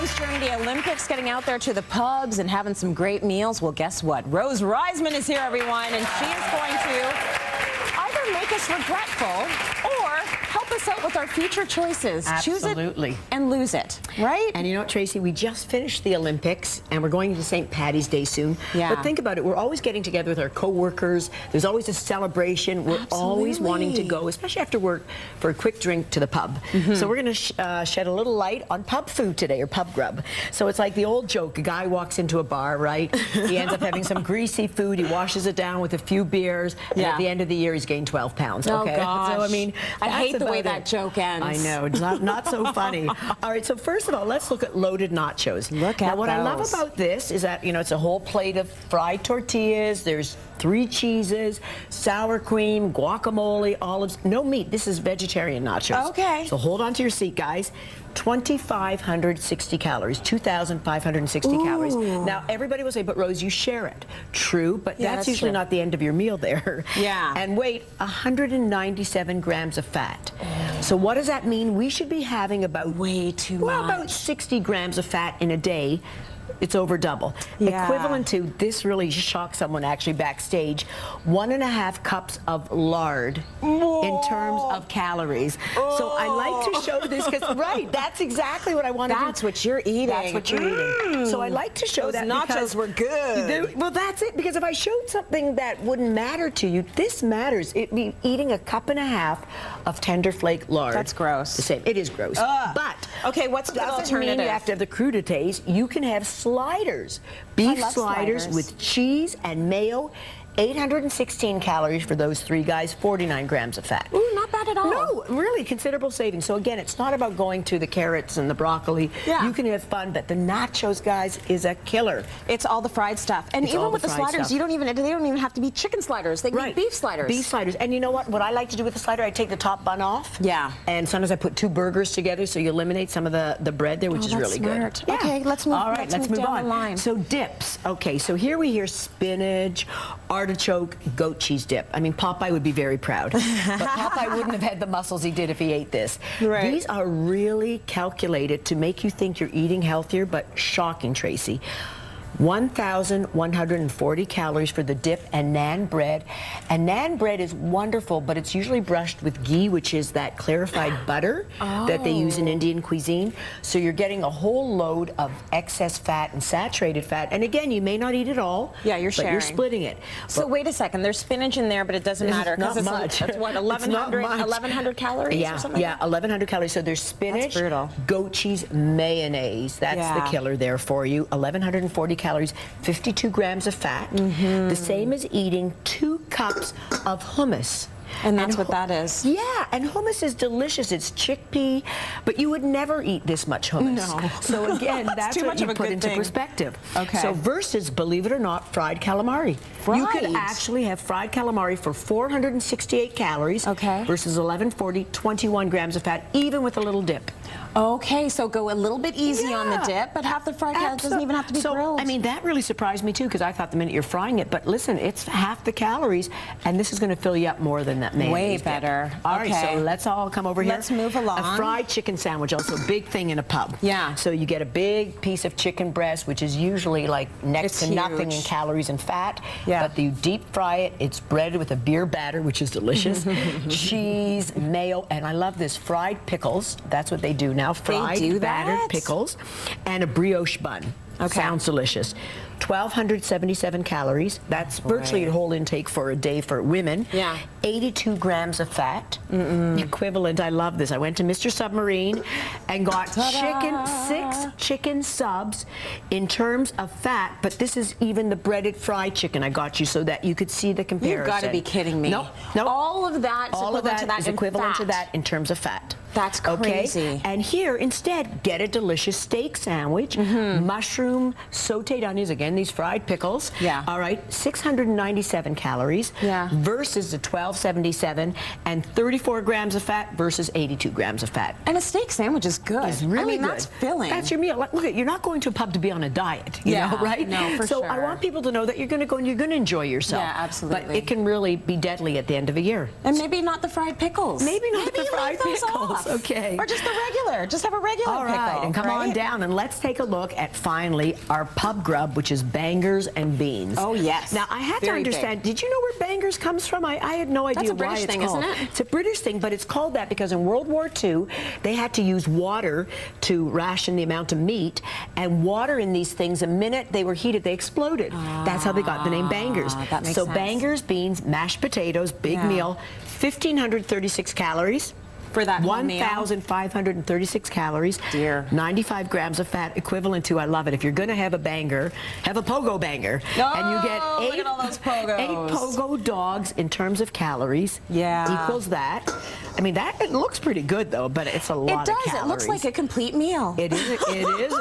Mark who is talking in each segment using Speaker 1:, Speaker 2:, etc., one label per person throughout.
Speaker 1: times during the Olympics, getting out there to the pubs and having some great meals. Well, guess what? Rose Reisman is here, everyone, and she is going to either make us regretful or help us out with our future choices.
Speaker 2: Absolutely.
Speaker 1: Choose it and lose it, right?
Speaker 2: And you know what, Tracy, we just finished the Olympics and we're going to St. Patty's Day soon.
Speaker 1: Yeah.
Speaker 2: But think about it, we're always getting together with our co-workers. There's always a celebration. We're always wanting to go, especially after work, for a quick drink to the pub. So we're going to shed a little light on pub food today, or pub grub. So it's like the old joke, a guy walks into a bar, right? He ends up having some greasy food, he washes it down with a few beers, and at the end of the year he's gained 12 pounds. Okay?
Speaker 1: Oh, gosh.
Speaker 2: So I mean,
Speaker 1: I hate the way that joke ends.
Speaker 2: I know, it's not so funny. All right, so first of all, let's look at loaded nachos.
Speaker 1: Look at
Speaker 2: now, what I love
Speaker 1: those.
Speaker 2: about this is that, you know, it's a whole plate of fried tortillas, there's 3 cheeses, sour cream, guacamole, olives, no meat. This is vegetarian nachos.
Speaker 1: Okay.
Speaker 2: So hold on to your seat, guys. 2,560 calories, 2,560 calories. Now, everybody will say, but Rose, you share it. True, but that's usually
Speaker 1: true.
Speaker 2: not the end of your meal there.
Speaker 1: Yeah.
Speaker 2: And weight, 197 grams of fat. So what does that mean? We should be having about
Speaker 1: way too
Speaker 2: well,
Speaker 1: much.
Speaker 2: about 60 grams of fat in a day. It's over double.
Speaker 1: Yeah.
Speaker 2: Equivalent to, this really shocked someone actually backstage, 1.5 cups of lard in terms of calories. So I like to show this because, right, that's exactly what I want to do.
Speaker 1: That's what you're eating.
Speaker 2: That's what you're eating. So I like to show
Speaker 1: Those
Speaker 2: that
Speaker 1: nachos
Speaker 2: because
Speaker 1: were good.
Speaker 2: Well, that's it, because if I showed something that wouldn't matter to you, this matters. It'd be eating 1.5 cups of tender flake lard.
Speaker 1: That's gross.
Speaker 2: The same. It is gross. But
Speaker 1: okay, what's the
Speaker 2: doesn't mean
Speaker 1: alternative?
Speaker 2: you have to have the crudités. You can have sliders. Beef
Speaker 1: love
Speaker 2: sliders with cheese and mayo. 816 calories for those 3 guys, 49 grams of fat.
Speaker 1: Ooh, not bad at all.
Speaker 2: No, really considerable savings. So again, it's not about going to the carrots and the broccoli.
Speaker 1: Yeah.
Speaker 2: You can have fun, but the nachos, guys, is a killer.
Speaker 1: It's all the fried stuff. And
Speaker 2: It's all
Speaker 1: even
Speaker 2: the
Speaker 1: with the
Speaker 2: fried
Speaker 1: sliders,
Speaker 2: stuff.
Speaker 1: they don't even have to be chicken sliders. They can be beef sliders.
Speaker 2: Beef sliders. And you know what? What I like to do with the slider, I take the top bun off.
Speaker 1: Yeah.
Speaker 2: And sometimes I put 2 burgers together, so you eliminate some of the bread there, which is really
Speaker 1: smart.
Speaker 2: good.
Speaker 1: Okay, let's move.
Speaker 2: All right, let's move
Speaker 1: down
Speaker 2: on.
Speaker 1: the line.
Speaker 2: So dips. Okay, so here we hear spinach, artichoke, goat cheese dip. I mean, Popeye would be very proud. But Popeye wouldn't have had the muscles he did if he ate this.
Speaker 1: Right.
Speaker 2: These are really calculated to make you think you're eating healthier, but shocking, Tracy. 1,140 calories for the dip and naan bread. And naan bread is wonderful, but it's usually brushed with ghee, which is that clarified butter that they use in Indian cuisine. So you're getting a whole load of excess fat and saturated fat. And again, you may not eat it all.
Speaker 1: Yeah, you're
Speaker 2: but
Speaker 1: sharing.
Speaker 2: you're splitting it.
Speaker 1: So wait a second, there's spinach in there, but it doesn't matter
Speaker 2: Not
Speaker 1: because
Speaker 2: much.
Speaker 1: it's what, 1,100 calories or something?
Speaker 2: Yeah, 1,100 calories. So there's spinach,
Speaker 1: brutal.
Speaker 2: goat cheese, mayonnaise. That's the killer there for you. 1,140 calories, 52 grams of fat. The same as eating 2 cups of hummus.
Speaker 1: And that's what that is.
Speaker 2: Yeah, and hummus is delicious. It's chickpea, but you would never eat this much hummus.
Speaker 1: No.
Speaker 2: So again, that's
Speaker 1: too
Speaker 2: what
Speaker 1: much
Speaker 2: you
Speaker 1: of a
Speaker 2: put
Speaker 1: good
Speaker 2: into
Speaker 1: thing.
Speaker 2: perspective.
Speaker 1: Okay.
Speaker 2: So versus, believe it or not, fried calamari. You could actually have fried calamari for 468 calories versus 1,140, 21 grams of fat, even with a little dip.
Speaker 1: Okay, so go a little bit easy on the dip, but half the fried calories doesn't even have to be grilled.
Speaker 2: I mean, that really surprised me too, because I thought the minute you're frying it, but listen, it's half the calories, and this is going to fill you up more than that mayonnaise.
Speaker 1: Way
Speaker 2: dip.
Speaker 1: better.
Speaker 2: All right, so let's all come over here.
Speaker 1: Let's move along.
Speaker 2: A fried chicken sandwich, also a big thing in a pub.
Speaker 1: Yeah.
Speaker 2: So you get a big piece of chicken breast, which is usually like next to nothing in calories and fat.
Speaker 1: Yeah.
Speaker 2: But you deep fry it. It's breaded with a beer batter, which is delicious. Cheese, mayo, and I love this, fried pickles. That's what they do now. Fried battered pickles and a brioche bun. Sounds delicious. 1,277 calories. That's virtually a whole intake for a day for women.
Speaker 1: Yeah.
Speaker 2: 82 grams of fat. Equivalent. I love this. I went to Mr. Submarine and got 6 chicken subs in terms of fat, but this is even the breaded fried chicken I got you so that you could see the comparison.
Speaker 1: You've got to be kidding me.
Speaker 2: No.
Speaker 1: All of that is
Speaker 2: equivalent to that in terms of fat.
Speaker 1: That's crazy.
Speaker 2: Okay? And here, instead, get a delicious steak sandwich, mushroom, sauteed onions, again, these fried pickles.
Speaker 1: Yeah.
Speaker 2: All right, 697 calories versus the 1,277, and 34 grams of fat versus 82 grams of fat.
Speaker 1: And a steak sandwich is good.
Speaker 2: It's really good.
Speaker 1: That's filling.
Speaker 2: That's your meal. Look, you're not going to a pub to be on a diet, you know, right?
Speaker 1: No, for
Speaker 2: so
Speaker 1: sure.
Speaker 2: I want people to know that you're going to go and you're going to enjoy yourself.
Speaker 1: Yeah, absolutely.
Speaker 2: But it can really be deadly at the end of a year.
Speaker 1: And maybe not the fried pickles.
Speaker 2: Maybe not the fried pickles.
Speaker 1: puff.
Speaker 2: Okay.
Speaker 1: Or just the regular. Just have a regular
Speaker 2: All
Speaker 1: pickle.
Speaker 2: right, and come on down and let's take a look at finally our pub grub, which is bangers and beans.
Speaker 1: Oh yes.
Speaker 2: Now I had to understand. Did you know where bangers comes from? I had no idea why it's called.
Speaker 1: Isn't it?
Speaker 2: It's a British thing, but it's called that because in World War II they had to use water to ration the amount of meat, and water in these things, the minute they were heated, they exploded. That's how they got the name bangers.
Speaker 1: That makes
Speaker 2: so
Speaker 1: sense.
Speaker 2: Bangers, beans, mashed potatoes, big meal, 1,536 calories.
Speaker 1: For that
Speaker 2: 1,536 calories.
Speaker 1: Dear.
Speaker 2: 95 grams of fat, equivalent to, I love it, if you're going to have a banger, have a pogo banger.
Speaker 1: Oh,
Speaker 2: and you get
Speaker 1: look at all those pogos.
Speaker 2: 8 pogo dogs in terms of calories.
Speaker 1: Yeah.
Speaker 2: Equals that. I mean, it looks pretty good, though, but it's a lot of calories.
Speaker 1: It does. It looks like a complete meal.
Speaker 2: It is a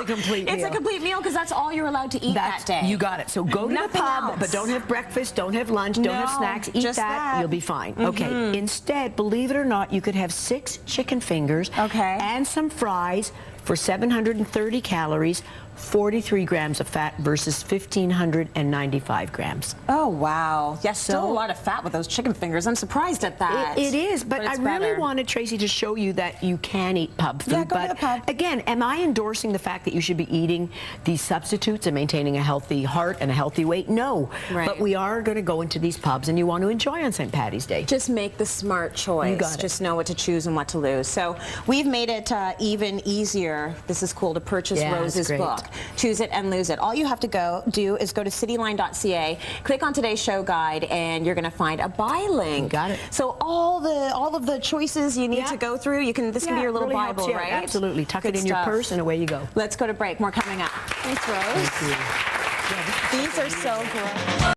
Speaker 2: complete meal.
Speaker 1: It's a complete meal because that's all you're allowed to eat that day.
Speaker 2: You got it. So go to the pub, but don't have breakfast, don't have lunch, don't have snacks. Eat that, you'll be fine. Okay. Instead, believe it or not, you could have 6 chicken fingers and some fries for 730 calories, 43 grams of fat versus 1,595 grams.
Speaker 1: Oh, wow. Yes, still a lot of fat with those chicken fingers. I'm surprised at that.
Speaker 2: It is, but I really wanted, Tracy, to show you that you can eat pub food.
Speaker 1: Yeah, go to the pub.
Speaker 2: Again, am I endorsing the fact that you should be eating these substitutes and maintaining a healthy heart and a healthy weight? No.
Speaker 1: Right.
Speaker 2: But we are going to go into these pubs, and you want to enjoy on St. Patty's Day.
Speaker 1: Just make the smart choice.
Speaker 2: You got it.
Speaker 1: Just know what to choose and what to lose. So we've made it even easier. This is cool to purchase Rose's book. Choose it and lose it. All you have to do is go to cityline.ca, click on today's show guide, and you're going to find a buy link.
Speaker 2: You got it.
Speaker 1: So all of the choices you need to go through, this can be your little
Speaker 2: really
Speaker 1: Bible,
Speaker 2: helps,
Speaker 1: right?
Speaker 2: Absolutely. Tuck it in your purse and away you go.
Speaker 1: Let's go to break. More coming up. Thanks, Rose.
Speaker 2: Thank you.
Speaker 1: These are so great.